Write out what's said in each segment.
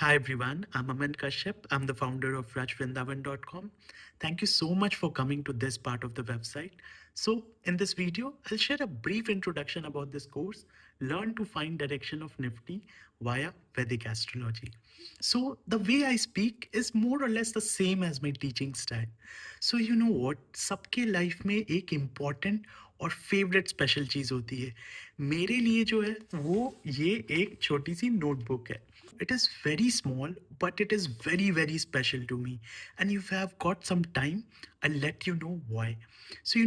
Hi everyone, I'm Aman Kashyap. I'm the founder of rajvrindavan.com. Thank you so much for coming to this part of the website. So, in this video, I'll share a brief introduction about this course, Learn to Find Direction of Nifty via Vedic Astrology. So, the way I speak is more or less the same as my teaching style. So, you know what? सबके life में एक important और favourite special चीज़ होती है मेरे लिए जो है वो ये एक छोटी सी नोटबुक है. It is very small, but it is very, very special to me. And if you have got some time, I'll let you know why. So,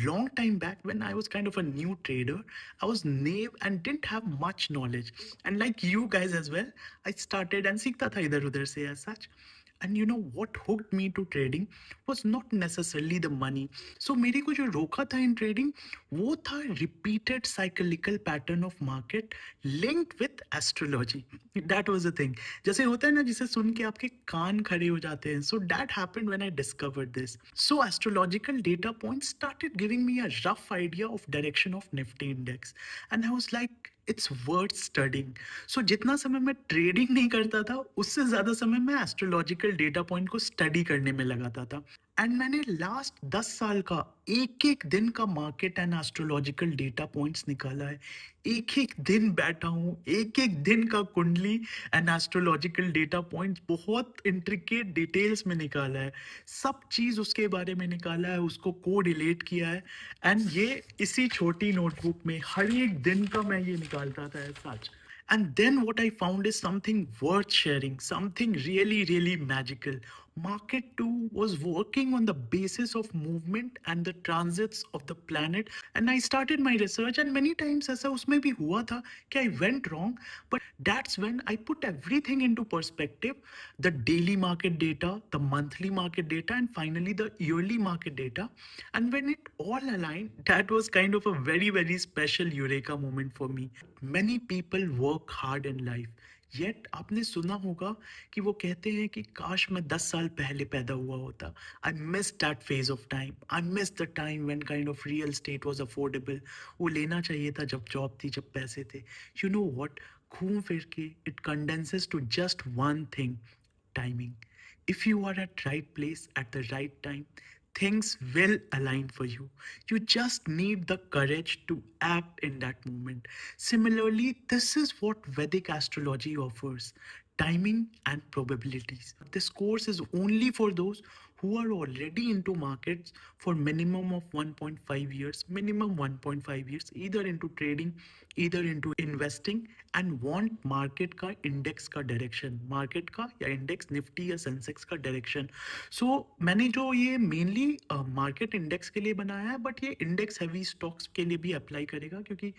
long time back when I was kind of a new trader, I was naive and didn't have much knowledge. And like you guys as well, I started and सीखता था इधर उधर से as such. And you know what hooked me to trading was not necessarily the money. So मेरे को जो रोका था in trading वो था repeated cyclical pattern of market linked with astrology. That was the thing. जैसे होता है ना जिसे सुन के आपके कान खड़े हो जाते हैं. So that happened when I discovered this. So astrological data points started giving me a rough idea of direction of Nifty index. And I was like, it's worth studying. So जितना समय मैं ट्रेडिंग नहीं करता था उससे ज़्यादा समय मैं एस्ट्रोलॉजिकल डेटा पॉइंट को स्टडी करने में लगाता था. एंड मैंने लास्ट 10 साल का एक एक दिन का market and astrological data points निकाला है. एक एक दिन बैठा हूँ, एक एक दिन का कुंडली एंड एस्ट्रोलॉजिकल डेटा पॉइंट्स बहुत इंट्रिकेट डिटेल्स में निकाला है. सब चीज़ उसके बारे में निकाला है, उसको को रिलेट किया है. एंड ये इसी छोटी नोटबुक में हर एक दिन का मैं ये निकालता था सच. And then what I found is something worth sharing, something really, really magical. Market 2 was working on the basis of movement and the transits of the planet. And I started my research, and many times ऐसा उसमें भी हुआ था कि I went wrong. But that's when I put everything into perspective, the daily market data, the monthly market data, and finally the yearly market data. And when it all aligned, that was kind of a very, very special eureka moment for me. Many people work hard in life. Yet आपने सुना होगा कि वो कहते हैं कि काश मैं 10 साल पहले पैदा हुआ होता. I miss that phase of time. I miss the time when kind of real estate was affordable. वो लेना चाहिए था जब जॉब थी, जब पैसे थे. यू नो व्हाट, घूम फिर के it condenses to just one thing, timing. If you are at right place at the right time, things will align for you. You just need the courage to act in that moment. Similarly, this is what Vedic astrology offers: timing and probabilities. This course is only for those who are already into markets for minimum of 1.5 years, minimum 1.5 years, either into trading, either into investing, and want market का index का direction, market का या index Nifty या Sensex का direction. So मैंने जो ये mainly market index के लिए बनाया है, but ये index heavy stocks के लिए भी apply करेगा क्योंकि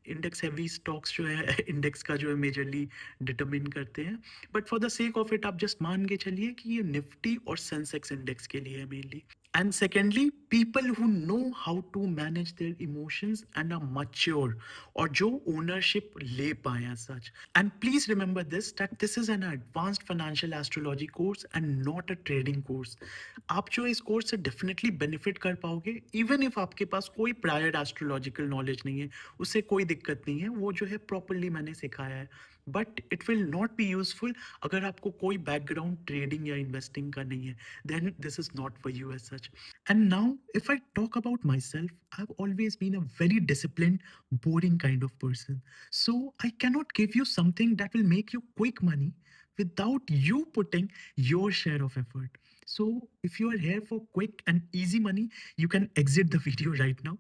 इंडेक्स हैवी स्टॉक्स जो है इंडेक्स का जो है मेजरली डिटरमिन करते हैं. But for the sake of it आप जस्ट मान के चलिए कि ये निफ्टी और सेंसेक्स इंडेक्स के लिए है mainly. And secondly, people who know how to manage their emotions and are mature, or जो ownership ले पाए as such. And please remember this, that this is an advanced financial astrology course and not a trading course. आप जो इस course से definitely benefit कर पाओगे even if आपके पास कोई प्रायर एस्ट्रोलॉजिकल नॉलेज नहीं है, उससे कोई दिक्कत नहीं है. वो जो है प्रॉपरली मैंने सिखाया है. But it will not be useful अगर आपको कोई बैकग्राउंड ट्रेडिंग या इन्वेस्टिंग का नहीं है. Then this is not for you as such. And now, if I talk about myself, I've always been a very disciplined, boring kind of person. So I cannot give you something that will make you quick money without you putting your share of effort. So if you are here for quick and easy money, you can exit the video right now.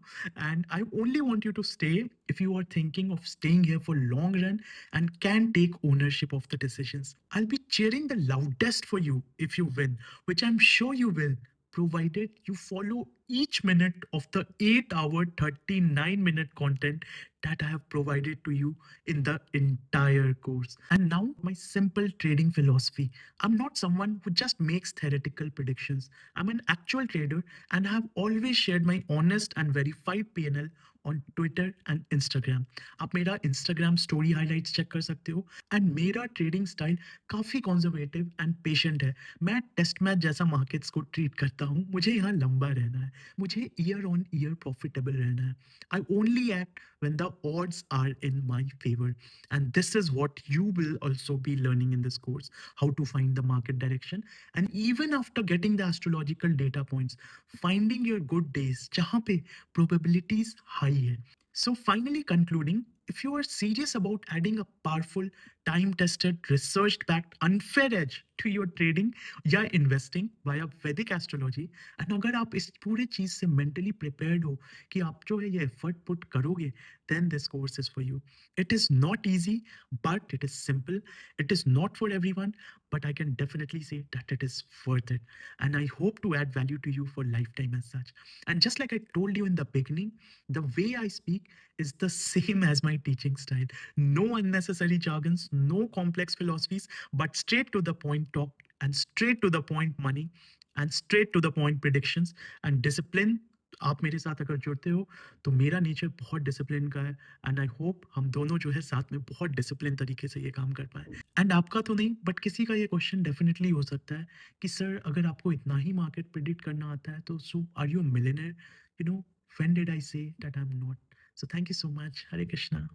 And I only want you to stay if you are thinking of staying here for long run and can take ownership of the decisions. I'll be cheering the loudest for you if you win, which I'm sure you will, provided you follow each minute of the 8 hour 39-minute content that I have provided to you in the entire course. And now, my simple trading philosophy. I'm not someone who just makes theoretical predictions. I'm an actual trader and I have always shared my honest and verified PNL on Twitter and Instagram. आप मेरा Instagram story highlights check कर सकते हो and मेरा trading style काफ़ी conservative and patient है। मैं test match जैसा मार्केट्स को ट्रीट करता हूँ। मुझे यहाँ लंबा रहना है, मुझे ईयर ऑन ईयर प्रॉफिटेबल रहना है। I only act when the odds are in my favor, and this is what you will also be learning in this course: how to find the market direction, and even after getting the astrological data points, finding your good days jahan pe probabilities high hai. So finally concluding, if you are serious about adding a powerful, time tested, research backed, unfair edge to your trading या investing via Vedic astrology, and अगर आप इस पूरे चीज से mentally prepared हो कि आप जो है ये effort put करोगे, then this course is for you. It is not easy, but it is simple. It is not for everyone, but I can definitely say that it is worth it. And I hope to add value to you for lifetime as such. And just like I told you in the beginning, the way I speak is the same as my teaching style. No unnecessary jargons, no complex philosophies, but straight to the point talk and straight to the point money and straight to the point predictions and discipline. आप मेरे साथ अगर जुड़ते हो तो मेरा nature बहुत discipline का है एंड आई होप हम दोनों जो है साथ में बहुत डिसिप्लिन तरीके से ये काम कर पाए। एंड आपका तो नहीं बट किसी का ये क्वेश्चन डेफिनेटली हो सकता है कि सर अगर आपको इतना ही मार्केट प्रिडिक्ट करना आता है तो so are you millionaire, you know, when did I say that I'm not? So thank you so much. Hare Krishna.